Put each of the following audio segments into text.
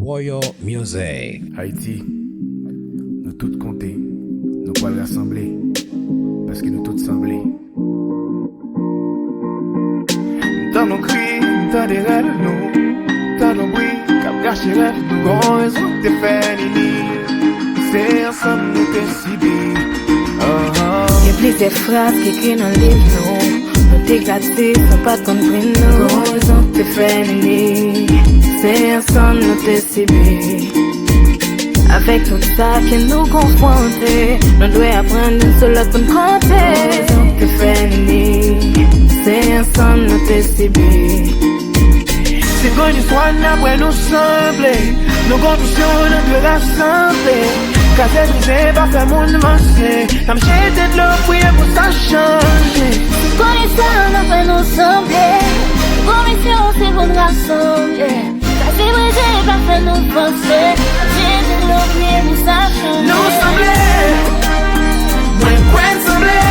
Royal Music. Haïti, nous tous compter, nous pas rassembler, parce que nous tous semblés. Dans nos cris, dans des rêves, nous, dans nos bruits, cap gâché rêve, nous, gon raison de faire c'est ensemble nous décider. Y'a plusieurs phrases qui écrites dans le livre, nous t'éclater sans pas te comprendre, nous. Gon raison de faire c'est ensemble nous décider. Avec tout ça qui nous confronte, nous devons apprendre une seule pour nous compter. Gon raison de faire c'est ensemble nous décider. C'est qu'on histoire d'après nous sembler, nos conditions nous rassembler. Quand c'est brisé, pas faire mon marché, comme j'ai de l'eau, prier pour ça changer. C'est qu'on histoire d'après nous sembler, nos conditions c'est qu'on rassembler. Quand c'est brisé, pas faire nous penser, comme j'ai de l'eau, prier pour ça changer. Nous sembler, moins point sembler,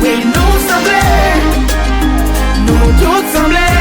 oui nous sembler, nous tous sembler.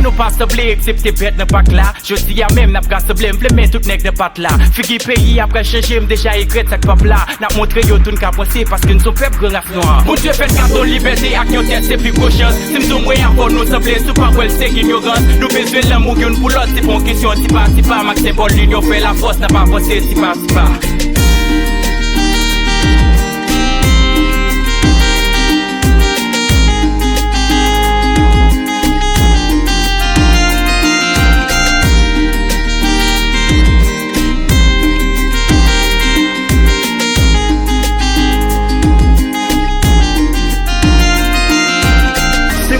Nous pas semblé excepté bête n'a pas là. Je dis à même n'a pas semblé me tout nèg de pas là. Figi pays après changer déjà écrit ça pas là. N'a montré yo tout cap penser parce que nous sommes peuple grand noir. Mon Dieu fait cadeau liberté ak yon tête c'est plus conscience. Si nous sommes moyen pour nous semblé sous pas well c'est ignorance. Nous besoin l'amour une pour l'autre c'est bon question si pas max c'est bon l'union fait la force n'a pas forcé si pas.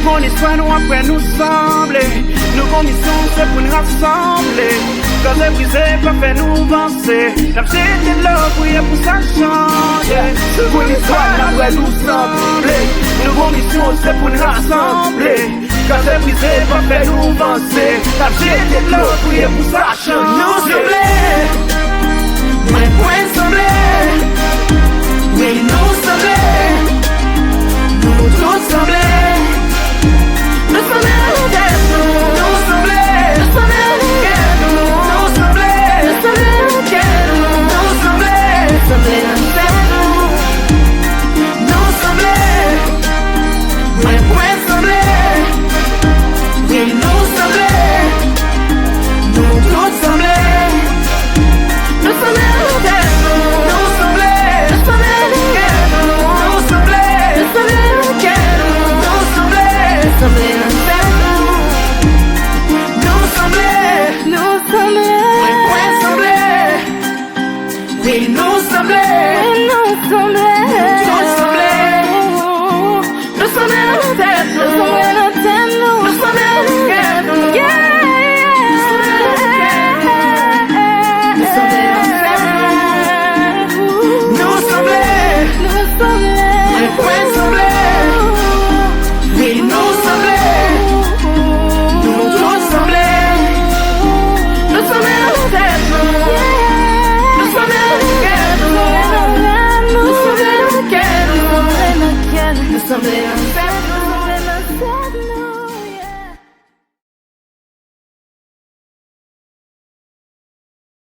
Mon histoire nous après nous sembler, nos conditions c'est pour nous rassembler. Quand c'est brisé, pas fait nous avancer. La petite de l'eau, prier pour ça changer. Mon histoire après nous sembler, nos conditions c'est pour nous rassembler. Quand c'est brisé, pas fait nous avancer. La petite de l'eau, prier pour ça changer. Nous sembler, mais point sembler, oui nous sembler, nous tous sembler. Nous sommes something